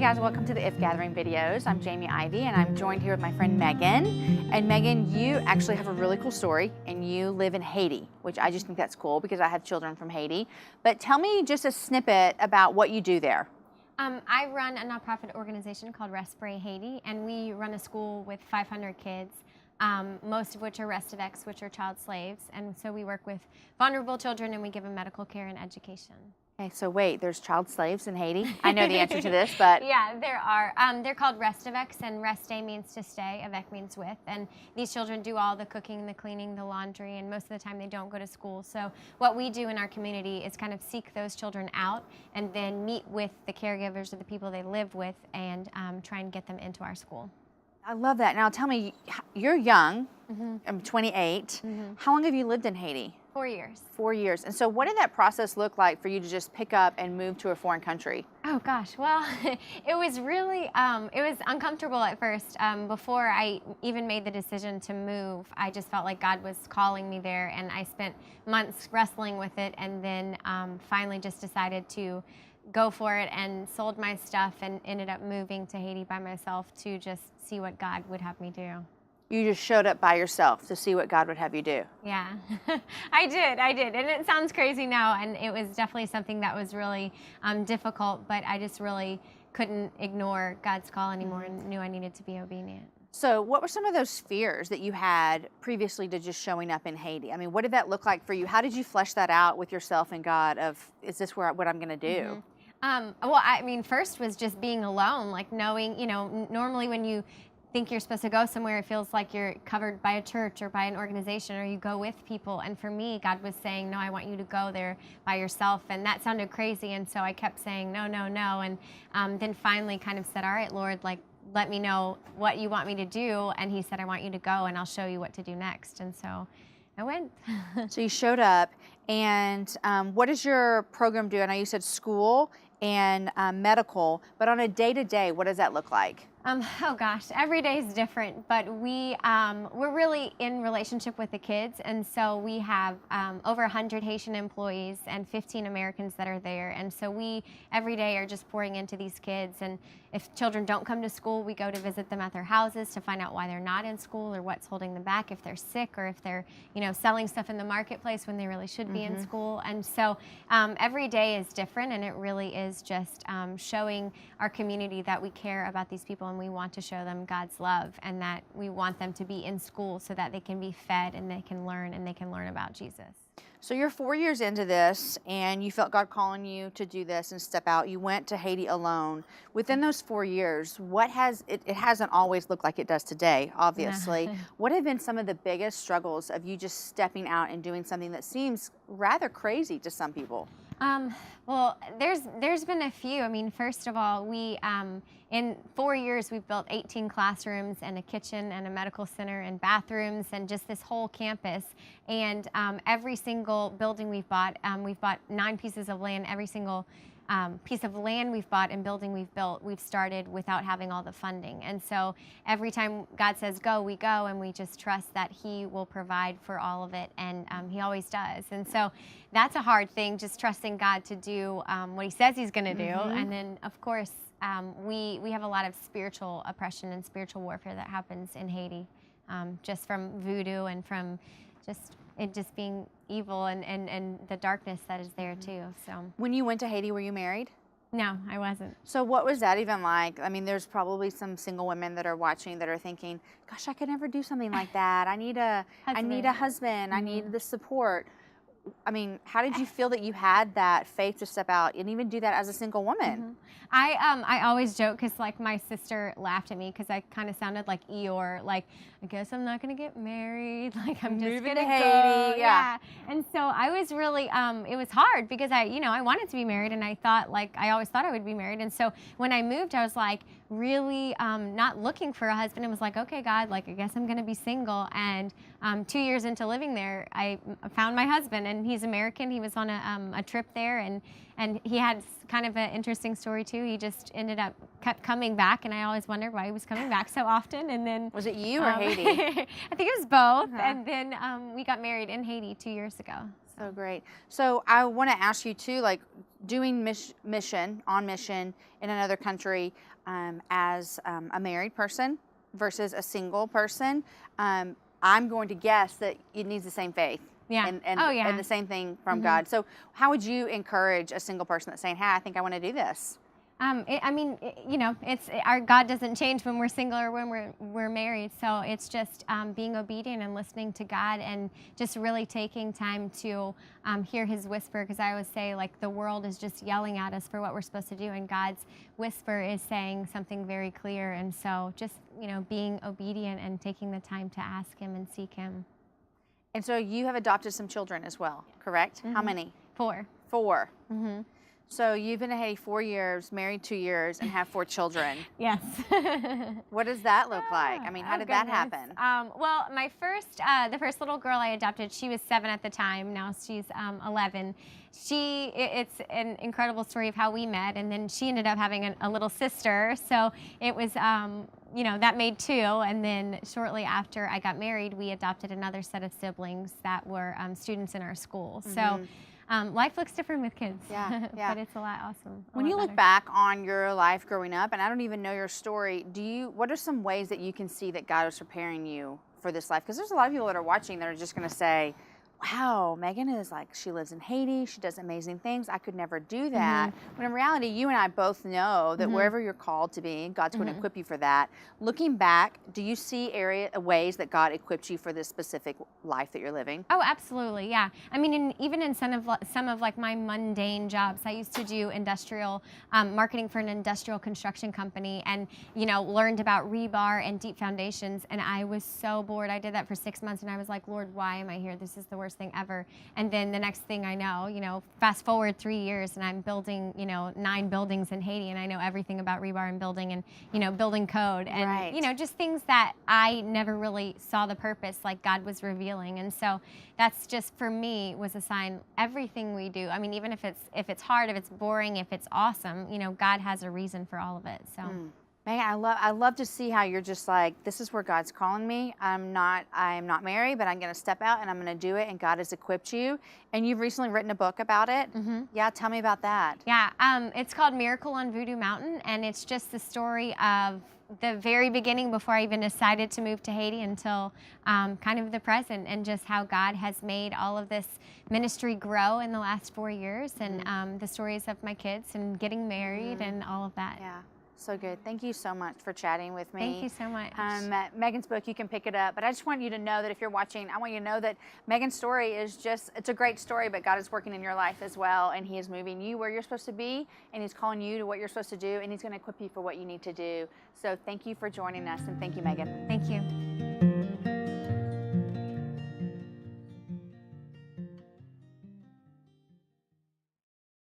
guys, welcome to the If Gathering videos. I'm Jamie Ivy and I'm joined here with my friend Megan. And Megan, you actually have a really cool story and you live in Haiti, which I just think that's cool because I have children from Haiti. But tell me just a snippet about what you do there. I run a nonprofit organization called Respray Haiti, and we run a school with 500 kids, most of which are restivex, which are child slaves. And so we work with vulnerable children and we give them medical care and education. Okay, so wait, there's child slaves in Haiti? I know the answer to this, but... Yeah, there are. They're called restivex, and reste means to stay, avec means with. And these children do all the cooking, the cleaning, the laundry, and most of the time they don't go to school. So what we do in our community is kind of seek those children out and then meet with the caregivers of the people they live with and try and get them into our school. I love that. Now tell me, you're young, I'm 28. How long have you lived in Haiti? 4 years. 4 years. And so what did that process look like for you to just pick up and move to a foreign country? Oh gosh, well, it was really, it was uncomfortable at first. Before I even made the decision to move, I just felt like God was calling me there, and I spent months wrestling with it, and then finally just decided to go for it and sold my stuff and ended up moving to Haiti by myself to just see what God would have me do. You just showed up by yourself to see what God would have you do. Yeah, I did. And it sounds crazy now, and it was definitely something that was really difficult, but I just really couldn't ignore God's call anymore and knew I needed to be obedient. So what were some of those fears that you had previously to just showing up in Haiti? I mean, what did that look like for you? How did you flesh that out with yourself and God of, is this what I'm going to do? Well, I mean, first was just being alone, like knowing, you know, normally when you think you're supposed to go somewhere, it feels like you're covered by a church or by an organization, or you go with people. And for me, God was saying, no, I want you to go there by yourself. And that sounded crazy. And so I kept saying, no, no, no. And then finally kind of said, all right, Lord, like, let me know what you want me to do. And he said, I want you to go and I'll show you what to do next. And so I went. So you showed up, and what does your program do? I know you said school and medical, but on a day-to-day, what does that look like? Oh gosh, every day is different, but we're really in relationship with the kids, and so we have over 100 Haitian employees and 15 Americans that are there, and so we every day are just pouring into these kids. And if children don't come to school, we go to visit them at their houses to find out why they're not in school or what's holding them back, if they're sick or if they're, you know, selling stuff in the marketplace when they really should be in school. And so every day is different, and it really is just showing our community that we care about these people and we want to show them God's love, and that we want them to be in school so that they can be fed and they can learn about Jesus. So you're 4 years into this, and you felt God calling you to do this and step out. You went to Haiti alone. Within those 4 years, what has it hasn't always looked like it does today, obviously. What have been some of the biggest struggles of you just stepping out and doing something that seems rather crazy to some people? Well, there's been a few. I mean, first of all, we in 4 years we've built 18 classrooms and a kitchen and a medical center and bathrooms and just this whole campus. And every single building we've bought 9 pieces of land. Every single piece of land we've bought and building we've built, we've started without having all the funding. And so every time God says go, we go, and we just trust that he will provide for all of it, and he always does. And so that's a hard thing, just trusting God to do what he says he's going to do. And then, of course, we have a lot of spiritual oppression and spiritual warfare that happens in Haiti, just from voodoo and from just being evil and the darkness that is there too. So when you went to Haiti, were you married? No, I wasn't. So what was that even like? I mean, there's probably some single women that are watching that are thinking, gosh, I could never do something like that. I need a husband. I need the support. I mean, how did you feel that you had that faith to step out and even do that as a single woman? I always joke because, like, my sister laughed at me because I kind of sounded like Eeyore, like, I guess I'm not going to get married, like, I'm just going to Haiti. Yeah. And so I was really, it was hard because I wanted to be married, and I always thought I would be married. And so when I moved, I was like really not looking for a husband. It was like, okay, God, like, I guess I'm going to be single. And 2 years into living there, I found my husband, and he's American. He was on a trip there, and he had kind of an interesting story too. He just kept coming back, and I always wondered why he was coming back so often. And then was it you or Haiti? I think it was both. And then we got married in Haiti 2 years ago. So great. So I want to ask you too, like, doing mission in another country as a married person versus a single person, I'm going to guess that it needs the same faith. Yeah. And the same thing from God. So how would you encourage a single person that's saying, hey, I think I want to do this? Our God doesn't change when we're single or when we're married. So it's just being obedient and listening to God, and just really taking time to hear His whisper. Because I always say, like, the world is just yelling at us for what we're supposed to do, and God's whisper is saying something very clear. And so just, being obedient and taking the time to ask Him and seek Him. And so you have adopted some children as well, correct? How many? 4. 4. So you've been in Haiti 4 years, married 2 years, and have 4 children. Yes. What does that look like? I mean, how did that happen? Well, the first little girl I adopted, she was 7 at the time. Now she's 11. It's an incredible story of how we met, and then she ended up having a little sister. So it was, that made 2. And then shortly after I got married, we adopted another set of siblings that were students in our school. So. Life looks different with kids, but it's a lot awesome. When you look back on your life growing up, and I don't even know your story, what are some ways that you can see that God is preparing you for this life? Because there's a lot of people that are watching that are just going to say, wow, Megan is like, she lives in Haiti, she does amazing things, I could never do that. When in reality, you and I both know that wherever you're called to be, God's going to equip you for that. Looking back, do you see ways that God equipped you for this specific life that you're living? Oh, absolutely, yeah. I mean, even in some of like my mundane jobs, I used to do industrial marketing for an industrial construction company, and learned about rebar and deep foundations, and I was so bored. I did that for 6 months, and I was like, Lord, why am I here? This is the worst thing ever. And then the next thing I know, fast forward 3 years, and I'm building, 9 buildings in Haiti, and I know everything about rebar and building, and building code, and just things that I never really saw the purpose, like God was revealing. And so that's just, for me, was a sign. Everything we do, I mean, even if it's hard, if it's boring, if it's awesome, God has a reason for all of it. So. Megan, I love to see how you're just like, this is where God's calling me. I'm not married, but I'm going to step out and I'm going to do it. And God has equipped you. And you've recently written a book about it. Yeah, tell me about that. Yeah, it's called Miracle on Voodoo Mountain, and it's just the story of the very beginning, before I even decided to move to Haiti, until kind of the present, and just how God has made all of this ministry grow in the last 4 years, and the stories of my kids and getting married and all of that. Yeah. So good. Thank you so much for chatting with me. Thank you so much. Megan's book, you can pick it up. But I just want you to know that if you're watching, I want you to know that Megan's story is it's a great story, but God is working in your life as well. And He is moving you where you're supposed to be. And He's calling you to what you're supposed to do. And He's going to equip you for what you need to do. So thank you for joining us. And thank you, Megan. Thank you.